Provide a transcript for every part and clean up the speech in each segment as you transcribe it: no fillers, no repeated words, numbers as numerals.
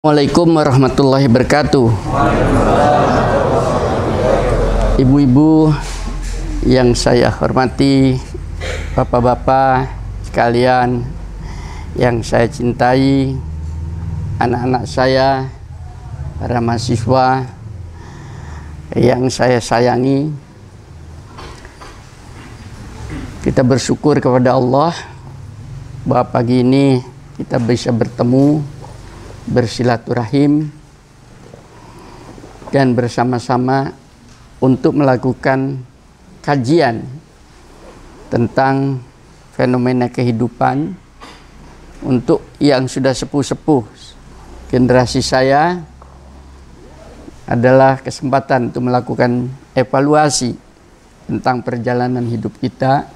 Assalamualaikum warahmatullahi wabarakatuh. Ibu-ibu yang saya hormati, bapak-bapak sekalian yang saya cintai, anak-anak saya, para mahasiswa yang saya sayangi, kita bersyukur kepada Allah bahwa pagi ini kita bisa bertemu, bersilaturahim dan bersama-sama untuk melakukan kajian tentang fenomena kehidupan untuk yang sudah sepuh-sepuh. Generasi saya adalah kesempatan untuk melakukan evaluasi tentang perjalanan hidup kita,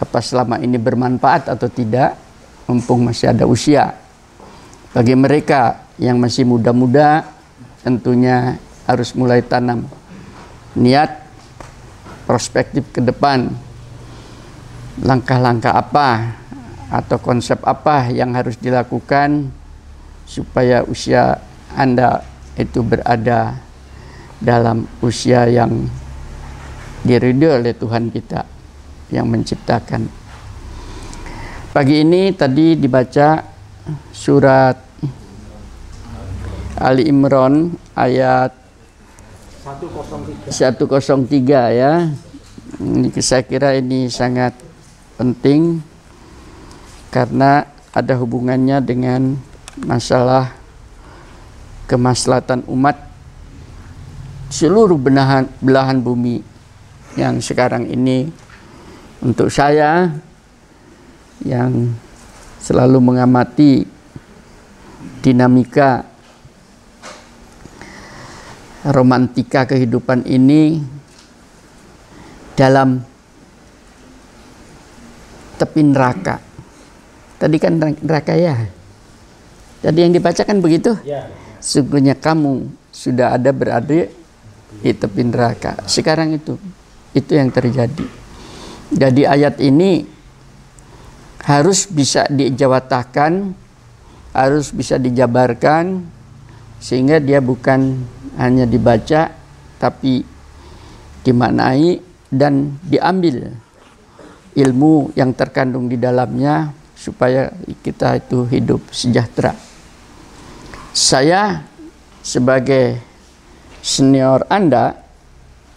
apa selama ini bermanfaat atau tidak, mumpung masih ada usia. Bagi mereka yang masih muda-muda, tentunya harus mulai tanam niat, perspektif ke depan, langkah-langkah apa atau konsep apa yang harus dilakukan supaya usia Anda itu berada dalam usia yang diridhoi oleh Tuhan kita yang menciptakan. Pagi ini tadi dibaca surat Ali Imran ayat 103 ya. Saya kira ini sangat penting karena ada hubungannya dengan masalah kemaslahatan umat seluruh belahan bumi yang sekarang ini. Untuk saya yang selalu mengamati dinamika romantika kehidupan ini dalam tepi neraka. Tadi kan neraka ya. Tadi yang dibacakan begitu. Ya. Sungguhnya kamu sudah ada berada di tepi neraka. Sekarang itu yang terjadi. Jadi ayat ini harus bisa dijawatakan, harus bisa dijabarkan, sehingga dia bukan hanya dibaca tapi dimaknai dan diambil ilmu yang terkandung di dalamnya supaya kita itu hidup sejahtera. Saya sebagai senior Anda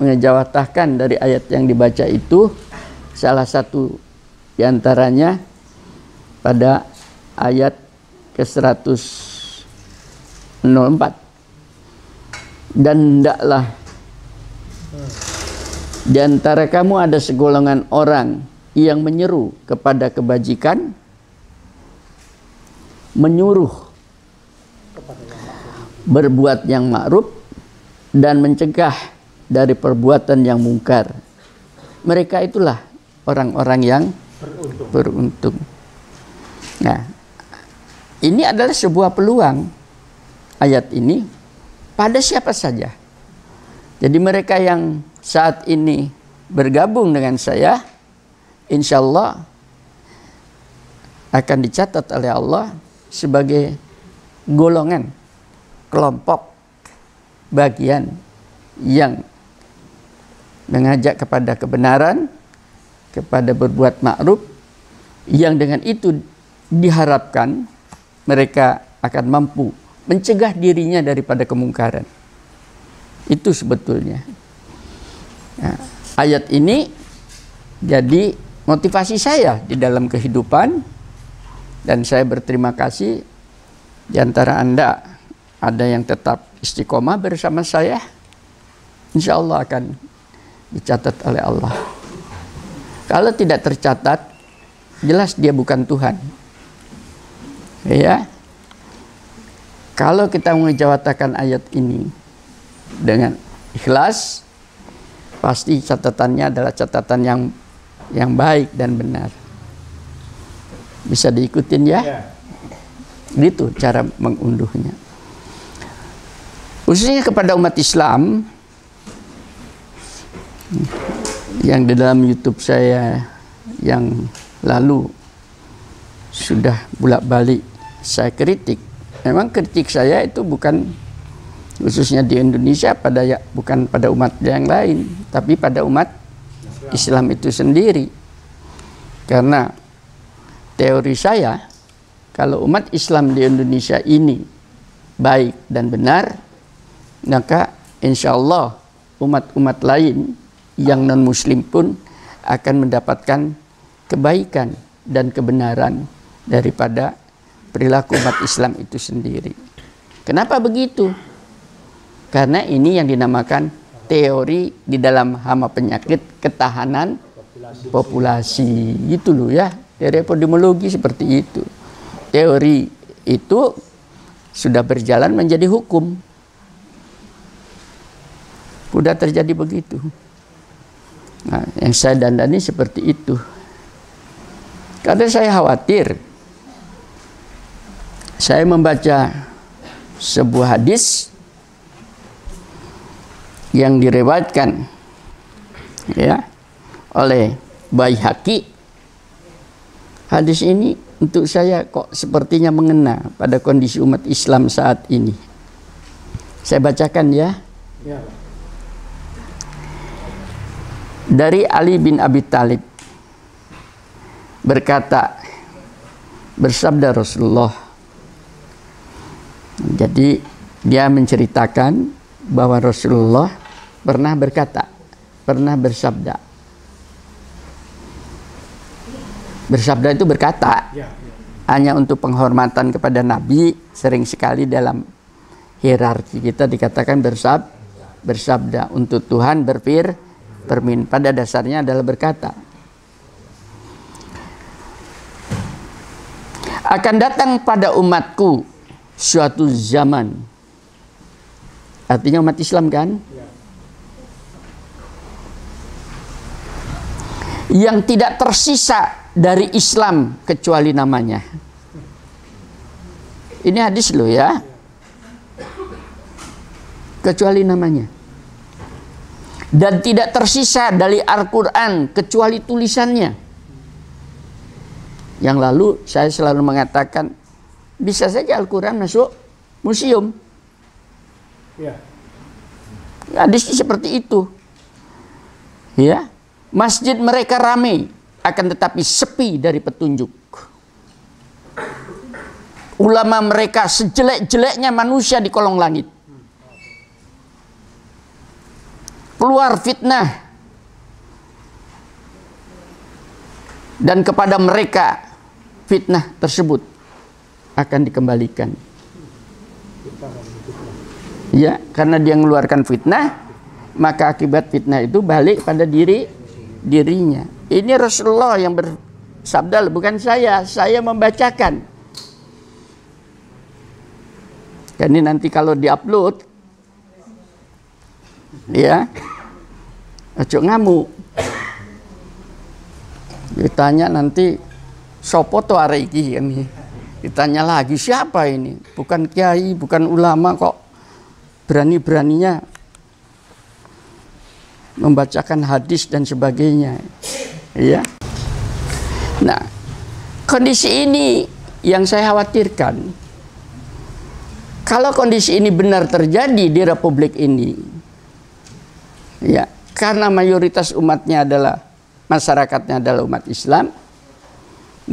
mengejawantahkan dari ayat yang dibaca itu salah satu diantaranya pada ayat ke-104. Dan hendaklah di antara kamu ada segolongan orang yang menyeru kepada kebajikan, menyuruh berbuat yang ma'ruf dan mencegah dari perbuatan yang mungkar. Mereka itulah orang-orang yang beruntung. Nah, ini adalah sebuah peluang ayat ini pada siapa saja. Jadi mereka yang saat ini bergabung dengan saya, insya Allah akan dicatat oleh Allah sebagai golongan, kelompok, bagian yang mengajak kepada kebenaran, kepada berbuat ma'ruf, yang dengan itu diharapkan mereka akan mampu mencegah dirinya daripada kemungkaran. Itu sebetulnya. Nah, ayat ini jadi motivasi saya di dalam kehidupan, dan saya berterima kasih di antara Anda ada yang tetap istiqomah bersama saya. Insya Allah akan dicatat oleh Allah. Kalau tidak tercatat, jelas dia bukan Tuhan. Ya. Kalau kita mengejawatakan ayat ini dengan ikhlas, pasti catatannya adalah catatan yang baik dan benar. Bisa diikutin ya? Gitu cara mengunduhnya. Khususnya kepada umat Islam yang di dalam YouTube saya yang lalu sudah bolak-balik saya kritik memang kritik saya itu bukan khususnya di Indonesia bukan pada umat yang lain, tapi pada umat Islam itu sendiri. Karena teori saya, kalau umat Islam di Indonesia ini baik dan benar, maka insya Allah umat-umat lain yang non-muslim pun akan mendapatkan kebaikan dan kebenaran daripada perilaku umat Islam itu sendiri. Kenapa begitu? Karena ini yang dinamakan teori di dalam hama penyakit ketahanan populasi. Gitu loh ya, teori epidemiologi seperti itu. Teori itu sudah berjalan menjadi hukum. Sudah terjadi begitu. Nah, yang saya dandani seperti itu. Karena saya khawatir, saya membaca sebuah hadis yang diriwayatkan ya oleh Baihaqi. Hadis ini untuk saya kok sepertinya mengena pada kondisi umat Islam saat ini. Saya bacakan ya. Dari Ali bin Abi Thalib berkata, bersabda Rasulullah. Jadi dia menceritakan bahwa Rasulullah pernah berkata, pernah bersabda. Bersabda itu berkata, hanya untuk penghormatan kepada Nabi. Sering sekali dalam hierarki kita dikatakan bersabda. Untuk Tuhan berfirman, pada dasarnya adalah berkata. Akan datang pada umatku suatu zaman. Artinya umat Islam kan? Yang tidak tersisa dari Islam kecuali namanya. Ini hadis loh ya. Kecuali namanya. Dan tidak tersisa dari Al-Quran kecuali tulisannya. Yang lalu saya selalu mengatakan, bisa saja Al-Quran masuk museum. Hadis seperti itu. Ya, masjid mereka ramai, akan tetapi sepi dari petunjuk. Ulama mereka sejelek-jeleknya manusia di kolong langit. Keluar fitnah, dan kepada mereka fitnah tersebut akan dikembalikan. Ya, karena dia mengeluarkan fitnah, maka akibat fitnah itu balik pada dirinya. Ini Rasulullah yang bersabda, bukan saya membacakan. Dan ini nanti kalau diupload, ya, ojo ngamuk. Ditanya nanti, sopo to arek iki ini. Ditanya lagi, siapa ini? Bukan kiai, bukan ulama kok berani-beraninya membacakan hadis dan sebagainya. Ya. Nah, kondisi ini yang saya khawatirkan. Kalau kondisi ini benar terjadi di Republik ini, ya, karena mayoritas umatnya adalah, masyarakatnya adalah umat Islam,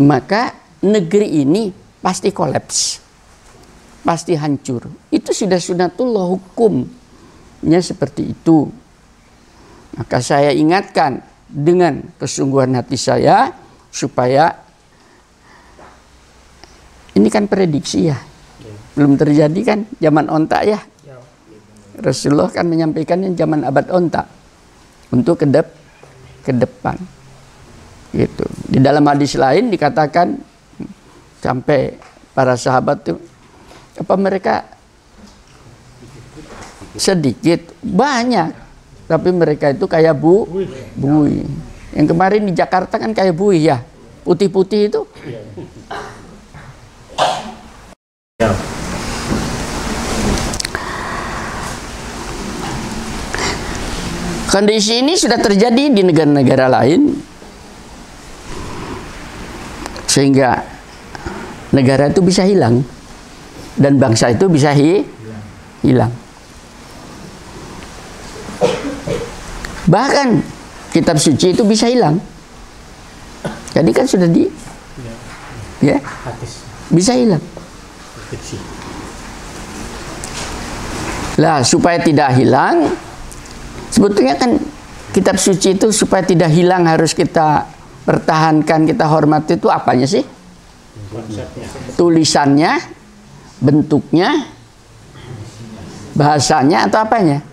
maka negeri ini pasti kolaps, pasti hancur. Itu sudah sunatullah, hukumnya seperti itu. Maka saya ingatkan dengan kesungguhan hati saya, supaya ini kan prediksi ya, belum terjadi kan zaman ontak ya. Rasulullah kan menyampaikannya zaman abad ontak untuk ke depan. Gitu. Di dalam hadis lain dikatakan sampai para sahabat tuh, apa mereka sedikit, banyak, tapi mereka itu kayak buih. Yang kemarin di Jakarta kan kayak buih ya, putih-putih itu. Kondisi ini sudah terjadi di negara-negara lain, sehingga negara itu bisa hilang. dan bangsa itu bisa hilang. Bahkan kitab suci itu bisa hilang. Jadi kan sudah ya, bisa hilang. Lah supaya tidak hilang, sebetulnya kan kitab suci itu supaya tidak hilang harus kita pertahankan, kita hormati itu apanya sih? Tulisannya, bentuknya, bahasanya atau apanya?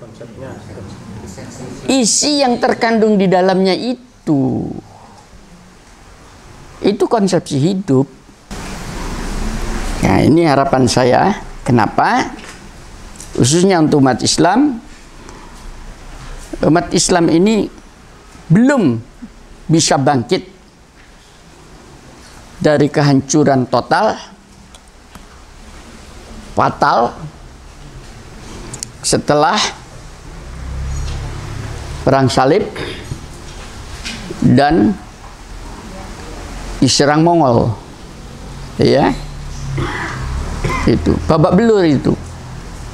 Isi yang terkandung di dalamnya itu konsepsi hidup. Nah, ini harapan saya. Kenapa? Khususnya untuk umat Islam. Umat Islam ini belum bisa bangkit dari kehancuran total, fatal, setelah perang salib dan diserang Mongol, ya, itu babak belur itu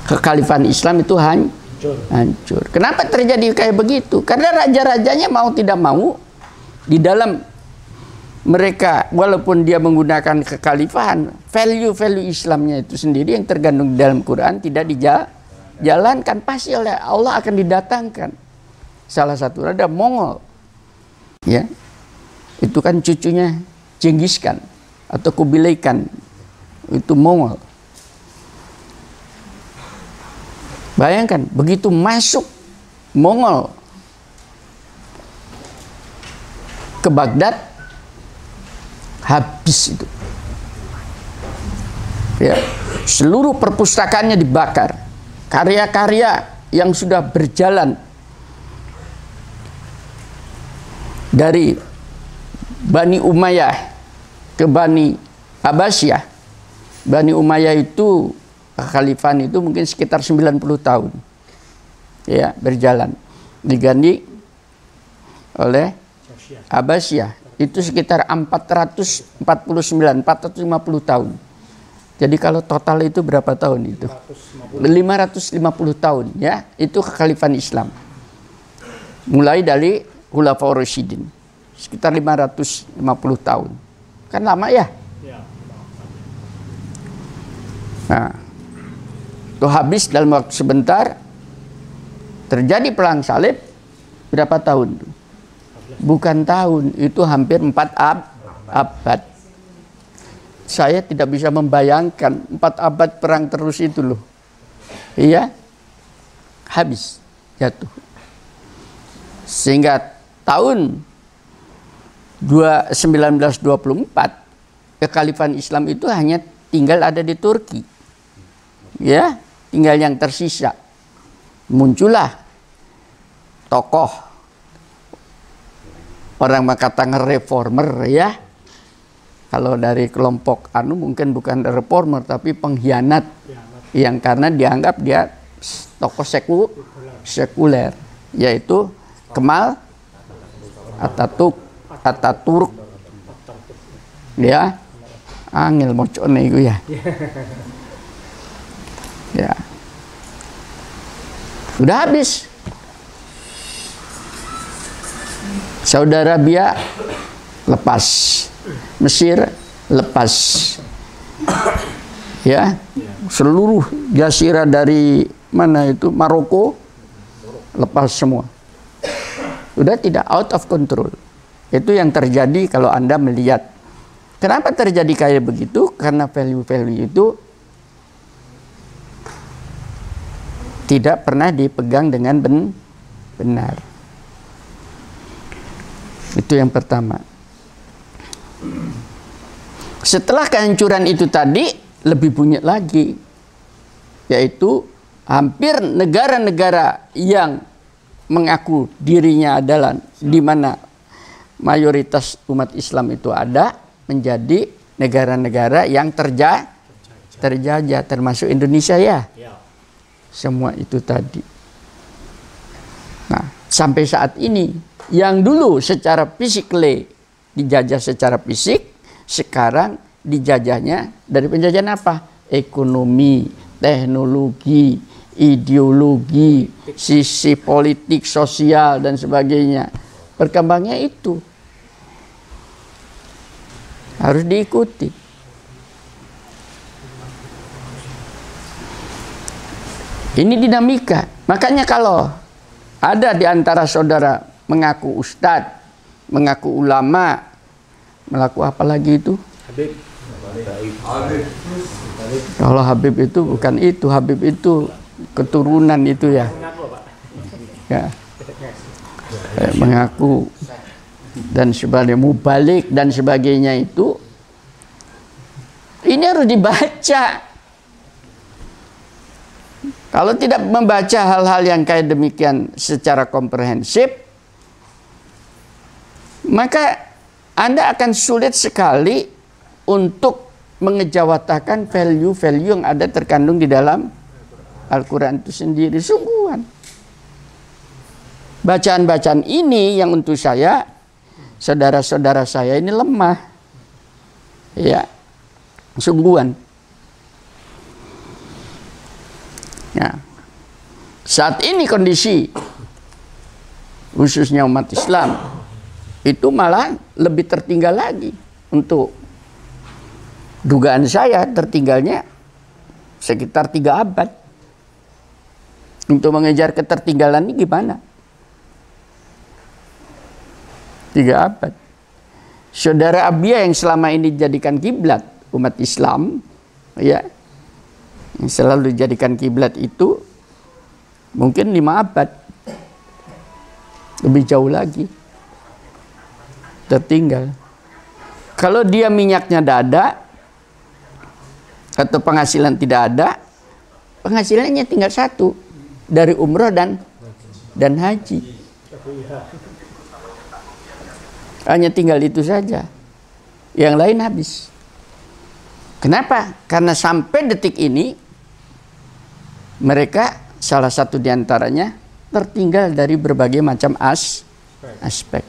kekhalifahan Islam itu hancur. Kenapa terjadi kayak begitu? Karena raja-rajanya mau tidak mau di dalam mereka, walaupun dia menggunakan kekhalifahan, value Islamnya itu sendiri yang tergandung di dalam Quran tidak dijalankan, pasti oleh Allah akan didatangkan salah satu raja Mongol, ya, itu kan cucunya Genghis Khan atau Kubilai Khan, itu Mongol. Bayangkan begitu masuk Mongol ke Baghdad, habis itu, ya, seluruh perpustakaannya dibakar, karya-karya yang sudah berjalan dari Bani Umayyah ke Bani Abbasiyah. Bani Umayyah itu kekhalifahan itu mungkin sekitar 90 tahun, ya, berjalan, diganti oleh Abbasiyah itu sekitar 449, 450 tahun. Jadi kalau total itu berapa tahun itu? 550 tahun, ya, itu kekhalifahan Islam. Mulai dari Khulafaur Rasyidin, sekitar 550 tahun. Kan lama ya? Nah, itu habis dalam waktu sebentar. Terjadi perang salib, berapa tahun? Bukan tahun, itu hampir 4 abad. Saya tidak bisa membayangkan 4 abad perang terus itu loh. Iya, habis, jatuh. Sehingga tahun 1924 kekhalifahan Islam itu hanya tinggal ada di Turki, ya, tinggal yang tersisa. Muncullah tokoh, orang mengatakan reformer, ya, kalau dari kelompok mungkin bukan reformer tapi pengkhianat, yang karena dianggap dia tokoh sekuler, yaitu Kemal Ataturk, ya, angel mocone itu ya. Ya, udah habis. Saudi Arabia lepas, Mesir lepas, ya, seluruh jazirah dari mana itu Maroko lepas semua. Sudah tidak, out of control. Itu yang terjadi kalau Anda melihat. Kenapa terjadi kayak begitu? Karena value-value itu tidak pernah dipegang dengan benar. Itu yang pertama. Setelah kehancuran itu tadi, lebih bunyi lagi, yaitu hampir negara-negara yang mengaku dirinya adalah di mana mayoritas umat Islam itu ada, menjadi negara-negara yang terjajah, termasuk Indonesia, ya. Semua itu tadi. Nah, sampai saat ini yang dulu secara physically dijajah secara fisik, sekarang dijajahnya dari penjajahan apa? ekonomi, teknologi, ideologi, sisi politik, sosial, dan sebagainya. Berkembangnya itu harus diikuti. Ini dinamika. Makanya kalau ada di antara saudara mengaku ustadz, mengaku ulama, mengaku apa lagi itu? Habib. Kalau Habib itu bukan itu, Habib itu keturunan itu ya. Ya. Mengaku dan sebagainya, mubalik dan sebagainya itu, ini harus dibaca. Kalau tidak membaca hal-hal yang kayak demikian secara komprehensif, maka Anda akan sulit sekali untuk mengejawatakan value-value yang ada terkandung di dalam Al-Quran itu sendiri. Sungguhan. Bacaan-bacaan ini yang untuk saya, saudara-saudara saya ini lemah. Ya, sungguhan. Ya. Saat ini kondisi khususnya umat Islam itu malah lebih tertinggal lagi. Untuk dugaan saya tertinggalnya sekitar 3 abad. Untuk mengejar ketertinggalan ini gimana? 3 abad. Saudara Abia yang selama ini dijadikan kiblat umat Islam, ya, yang selalu dijadikan kiblat itu mungkin 5 abad, lebih jauh lagi tertinggal. Kalau dia minyaknya tidak ada atau penghasilan tidak ada, penghasilannya tinggal 1 dari umroh dan haji. Hanya tinggal itu saja, yang lain habis. Kenapa? Karena sampai detik ini mereka salah satu diantaranya tertinggal dari berbagai macam aspek.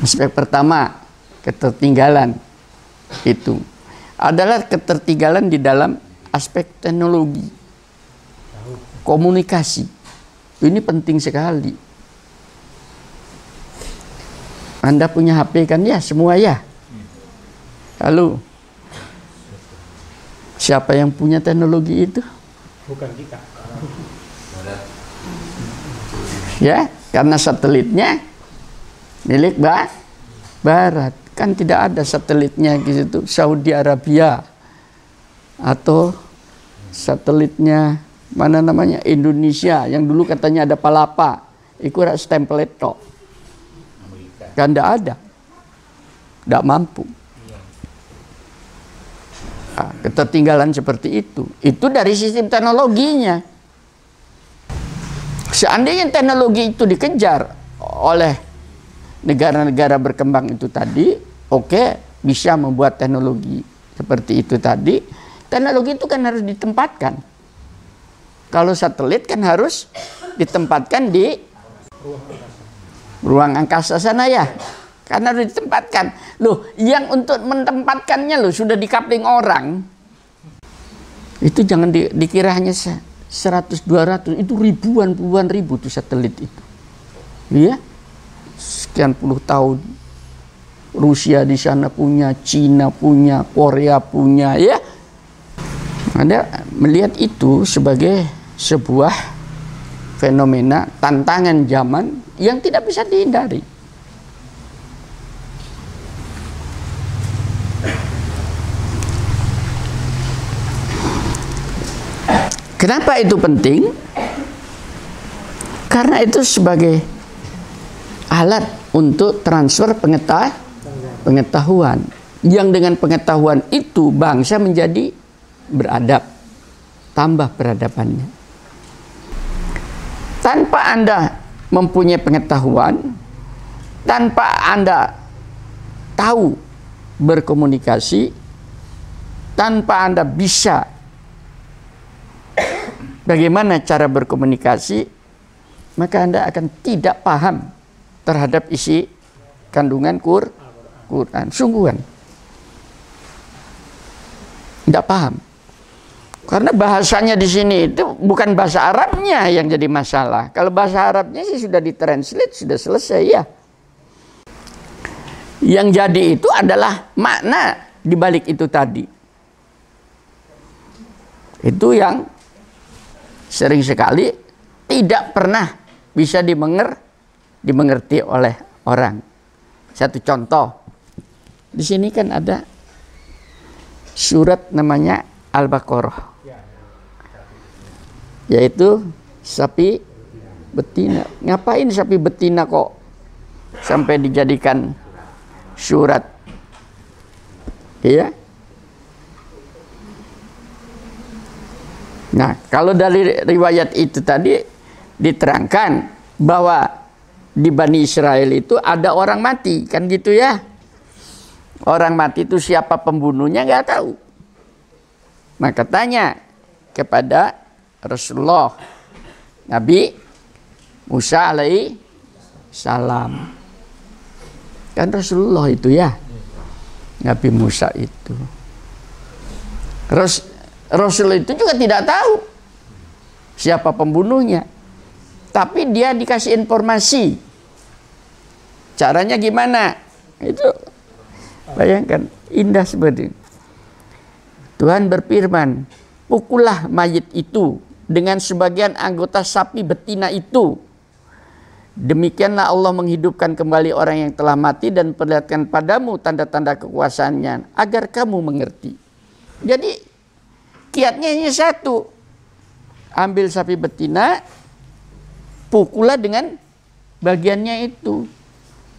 Aspek pertama, ketertinggalan itu adalah ketertinggalan di dalam aspek teknologi, komunikasi. Ini penting sekali. Anda punya HP kan ya, semua ya. Lalu siapa yang punya teknologi itu? Bukan kita. Ya, karena satelitnya milik Barat. Kan tidak ada satelitnya di situ Saudi Arabia atau satelitnya mana namanya Indonesia yang dulu katanya ada Palapa. Itu stempel itu. Kan tidak ada. Tidak mampu. Nah, ketertinggalan seperti itu dari sistem teknologinya. Seandainya teknologi itu dikejar oleh negara-negara berkembang itu tadi, oke, bisa membuat teknologi seperti itu tadi. Teknologi itu kan harus ditempatkan. Kalau satelit kan harus ditempatkan di ruang angkasa sana ya. Karena harus ditempatkan. Loh, yang untuk menempatkannya loh sudah dikapling orang. Itu jangan dikira hanya 100, 200. Itu ribuan, puluhan ribu tuh satelit itu. Iya. Sekian puluh tahun. Rusia di sana punya, Cina punya, Korea punya, ya. Anda melihat itu sebagai sebuah fenomena tantangan zaman yang tidak bisa dihindari. Kenapa itu penting? Karena itu sebagai alat untuk transfer pengetahuan. Yang dengan pengetahuan itu bangsa menjadi beradab, tambah peradabannya. Tanpa Anda mempunyai pengetahuan, tanpa Anda tahu berkomunikasi, tanpa Anda bisa bagaimana cara berkomunikasi, maka Anda akan tidak paham terhadap isi kandungan Quran. Sungguhan. Tidak paham. Karena bahasanya di sini itu bukan bahasa Arabnya yang jadi masalah. Kalau bahasa Arabnya sih sudah ditranslate, sudah selesai ya. Yang jadi itu adalah makna di balik itu tadi. Itu yang sering sekali tidak pernah bisa dimengerti oleh orang. Satu contoh, di sini kan ada surat namanya Al-Baqarah, yaitu sapi betina. Ngapain sapi betina kok sampai dijadikan surat? Iya. Nah, kalau dari riwayat itu tadi diterangkan bahwa di Bani Israel itu ada orang mati, kan gitu ya. Orang mati itu siapa pembunuhnya nggak tahu. Maka tanya kepada Rasulullah Nabi Musa alaihi salam. Kan Rasulullah itu ya, Nabi Musa itu. Rasul itu juga tidak tahu siapa pembunuhnya, tapi dia dikasih informasi. Caranya gimana? Itu bayangkan, indah seperti itu. Tuhan berfirman, pukullah mayit itu dengan sebagian anggota sapi betina itu. Demikianlah Allah menghidupkan kembali orang yang telah mati dan perlihatkan padamu tanda-tanda kekuasaannya agar kamu mengerti. Jadi kiatnya hanya satu. Ambil sapi betina, pukullah dengan bagiannya itu.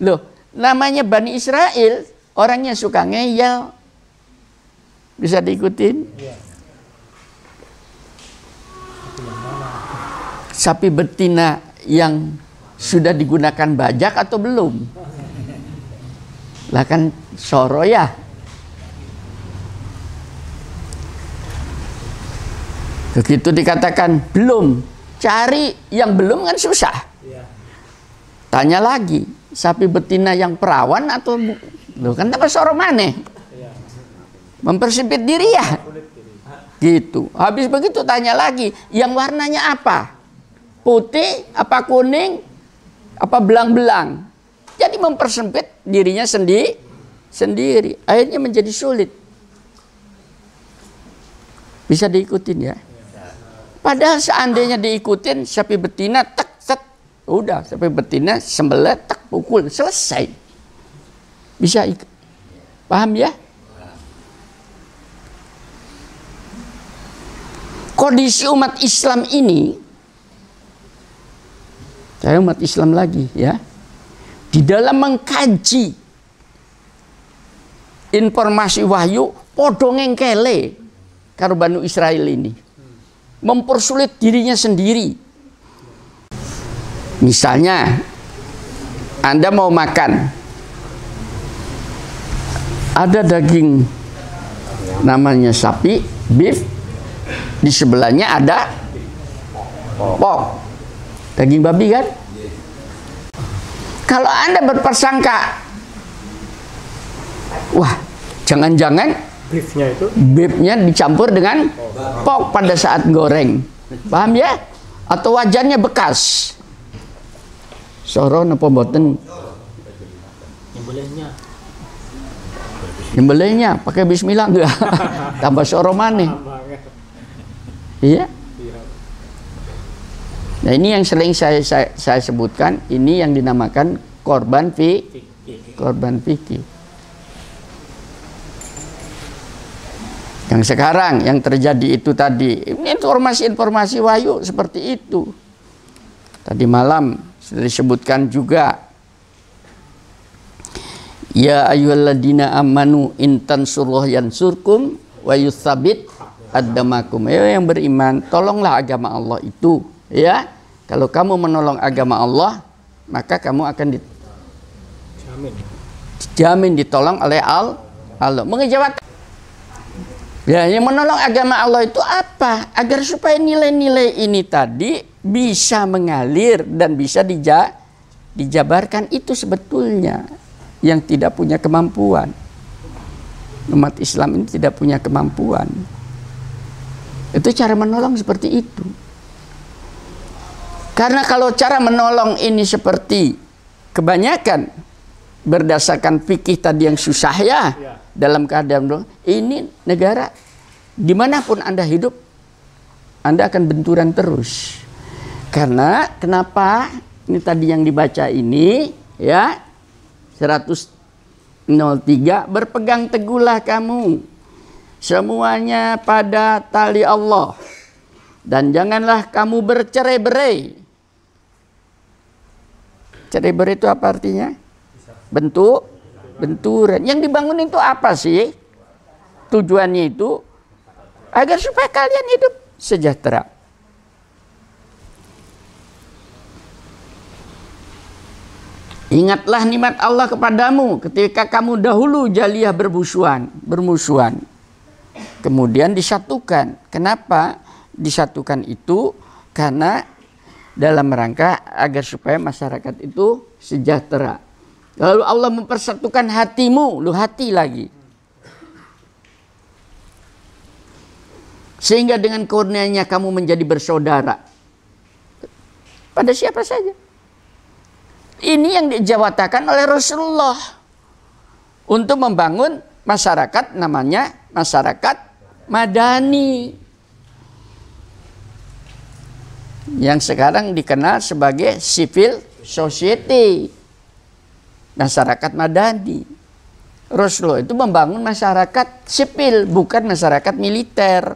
Loh, namanya Bani Israel, orangnya suka ngeyel. Bisa diikutin? Sapi betina yang sudah digunakan bajak atau belum? Lah kan soro ya. Begitu dikatakan belum, cari yang belum kan susah. Tanya lagi, sapi betina yang perawan atau loh kan apa soro maneh? Mempersempit diri ya. Gitu. Habis begitu tanya lagi, yang warnanya apa? Putih, apa kuning, apa belang-belang. Jadi mempersempit dirinya sendiri. Akhirnya menjadi sulit. Bisa diikutin ya. Padahal seandainya diikutin sapi betina tek, udah sapi betina sembelih tak pukul selesai. Bisa paham ya? Kondisi umat Islam ini, saya umat Islam lagi ya, di dalam mengkaji informasi wahyu podo ngengkele karo Bani Israel ini, mempersulit dirinya sendiri. Misalnya Anda mau makan, ada daging namanya sapi, beef, di sebelahnya ada pork, daging babi kan? Kalau Anda berprasangka, wah jangan-jangan beefnya dicampur dengan pork pada saat goreng, paham ya? Atau wajannya bekas, soro napa mboten? Nyembelihnya pakai bismillah enggak? Tambah soro maneh. Iya. Nah ini yang sering saya sebutkan, ini yang dinamakan korban fikih. Yang sekarang yang terjadi itu tadi, ini informasi-informasi wahyu seperti itu. Tadi malam sudah disebutkan juga, ya ayyuhalladzina amanu in tansurullah yansurkum wa yutsabbit aqdamakum. Ya yang beriman, tolonglah agama Allah itu, ya. Kalau kamu menolong agama Allah, maka kamu akan dijamin ditolong oleh Allah. Mengejawab. Ya, yang menolong agama Allah itu apa? Agar supaya nilai-nilai ini tadi bisa mengalir dan bisa dijabarkan, itu sebetulnya yang tidak punya kemampuan. Umat Islam ini tidak punya kemampuan. Itu cara menolong seperti itu. Karena kalau cara menolong ini seperti kebanyakan berdasarkan fikih tadi yang susah ya, dalam keadaan ini negara dimanapun Anda hidup, Anda akan benturan terus. Karena kenapa? Ini tadi yang dibaca ini ya, 103, berpegang teguhlah kamu semuanya pada tali Allah dan janganlah kamu bercerai-berai. Cerai-berai itu apa artinya? Benturan. Yang dibangun itu apa sih? Tujuannya itu agar supaya kalian hidup sejahtera. Ingatlah nikmat Allah kepadamu ketika kamu dahulu jahiliyah bermusuhan. Kemudian disatukan. Kenapa disatukan itu? Karena dalam rangka agar supaya masyarakat itu sejahtera. Lalu Allah mempersatukan hatimu, lu hati lagi. Sehingga dengan kurnianya kamu menjadi bersaudara. Pada siapa saja. Ini yang dijawatakan oleh Rasulullah untuk membangun masyarakat namanya masyarakat madani yang sekarang dikenal sebagai civil society, masyarakat madani. Rasulullah itu membangun masyarakat sipil, bukan masyarakat militer.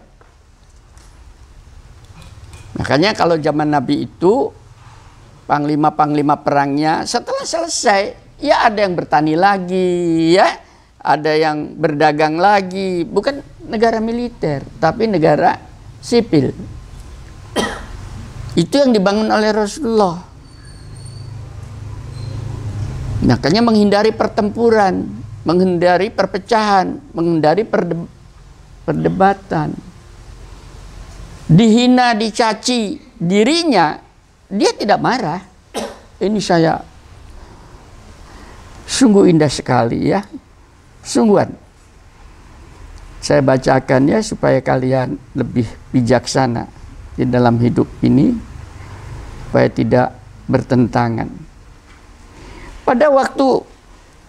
Makanya kalau zaman Nabi itu panglima-panglima perangnya setelah selesai, ya ada yang bertani lagi, ya ada yang berdagang lagi, bukan negara militer, tapi negara sipil. Itu yang dibangun oleh Rasulullah. Makanya menghindari pertempuran, menghindari perpecahan, menghindari perdebatan. Dihina, dicaci dirinya, dia tidak marah. Ini saya sungguh indah sekali ya. Sungguhan. Saya bacakan ya supaya kalian lebih bijaksana di dalam hidup ini, supaya tidak bertentangan. Pada waktu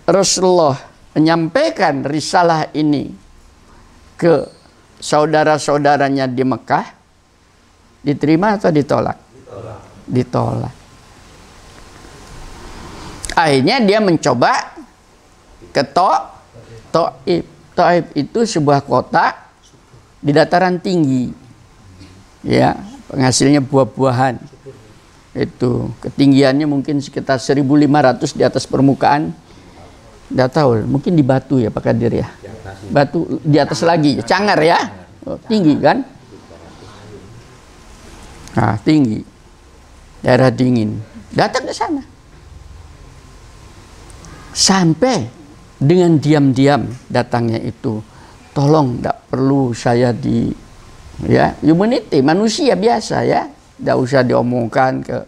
Rasulullah menyampaikan risalah ini ke saudara-saudaranya di Mekah, diterima atau ditolak? Ditolak. Akhirnya dia mencoba ke Taif. Taif itu sebuah kota di dataran tinggi, ya, penghasilnya buah-buahan. Itu ketinggiannya mungkin sekitar 1.500 di atas permukaan. Nggak tahu, mungkin di Batu ya Pak Kadir ya. Batu di atas lagi, Cangar ya, tinggi kan? Nah, tinggi, daerah dingin. Datang ke sana, sampai dengan diam-diam datangnya itu. Tolong, tidak perlu saya ya, humanity, manusia biasa ya, tidak usah diomongkan ke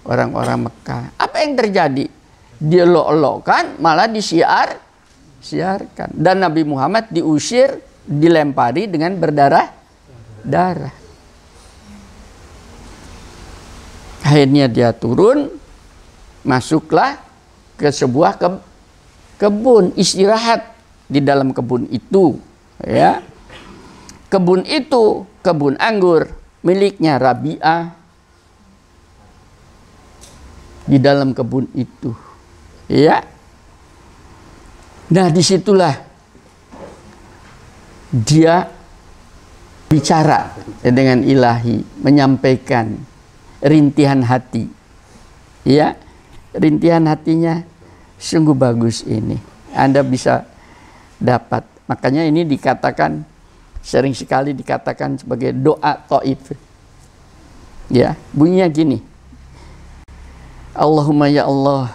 orang-orang Mekah. Apa yang terjadi? Dielok-elokkan, malah siarkan. Dan Nabi Muhammad diusir, dilempari dengan berdarah-darah. Akhirnya dia turun, masuklah ke sebuah kebun, istirahat di dalam kebun itu, ya. Kebun itu kebun anggur miliknya Rabi'ah. Di dalam kebun itu, ya. Nah, disitulah dia bicara dengan ilahi, menyampaikan rintihan hati, ya. Rintihan hatinya sungguh bagus ini. Anda bisa dapat. Makanya ini dikatakan, sering sekali dikatakan sebagai doa Taif. Ya, bunyinya gini. Allahumma ya Allah,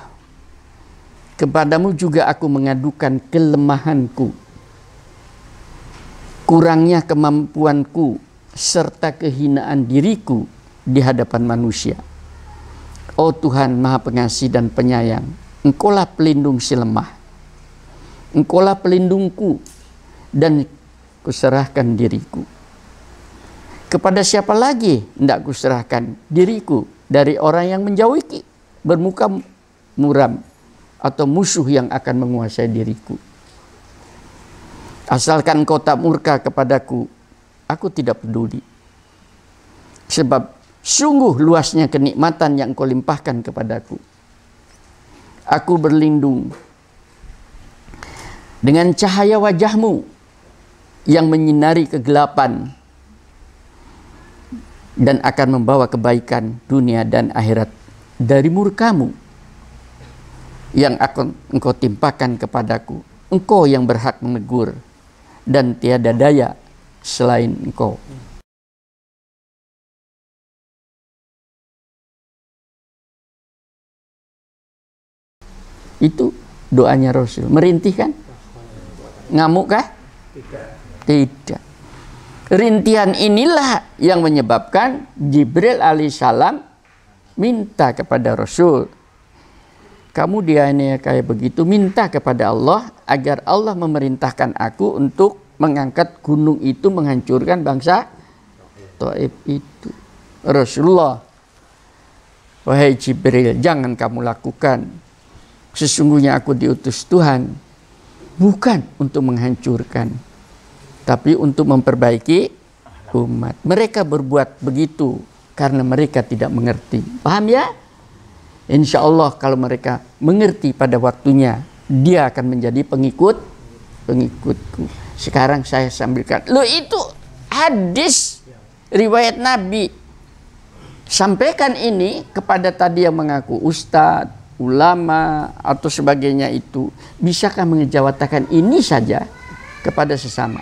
kepadamu juga aku mengadukan kelemahanku, kurangnya kemampuanku, serta kehinaan diriku di hadapan manusia. Oh Tuhan Maha Pengasih dan Penyayang, Engkaulah pelindung si lemah. Engkaulah pelindungku dan kuserahkan diriku. Kepada siapa lagi hendak kuserahkan diriku dari orang yang menjauhi, bermuka muram, atau musuh yang akan menguasai diriku. Asalkan engkau tak murka kepadaku, aku tidak peduli. Sebab sungguh luasnya kenikmatan yang engkau limpahkan kepadaku. Aku berlindung dengan cahaya wajahmu yang menyinari kegelapan dan akan membawa kebaikan dunia dan akhirat dari murkamu yang akan engkau timpakan kepadaku. Engkau yang berhak menegur dan tiada daya selain engkau. Itu doanya Rasul. Merintih kan? Ngamuk kah? Tidak. Rintihan inilah yang menyebabkan Jibril alaihissalam minta kepada Rasul, kamu dianiaya kayak begitu, minta kepada Allah agar Allah memerintahkan aku untuk mengangkat gunung itu, menghancurkan bangsa Taif itu. Rasulullah, wahai Jibril, jangan kamu lakukan. Sesungguhnya aku diutus Tuhan bukan untuk menghancurkan, tapi untuk memperbaiki umat. Mereka berbuat begitu karena mereka tidak mengerti. Paham ya? Insya Allah kalau mereka mengerti pada waktunya, dia akan menjadi pengikutku. Sekarang saya sambilkan. Loh, itu hadis riwayat Nabi. Sampaikan ini kepada tadi yang mengaku ustadz, ulama, atau sebagainya itu. Bisakah mengejawatakan ini saja kepada sesama?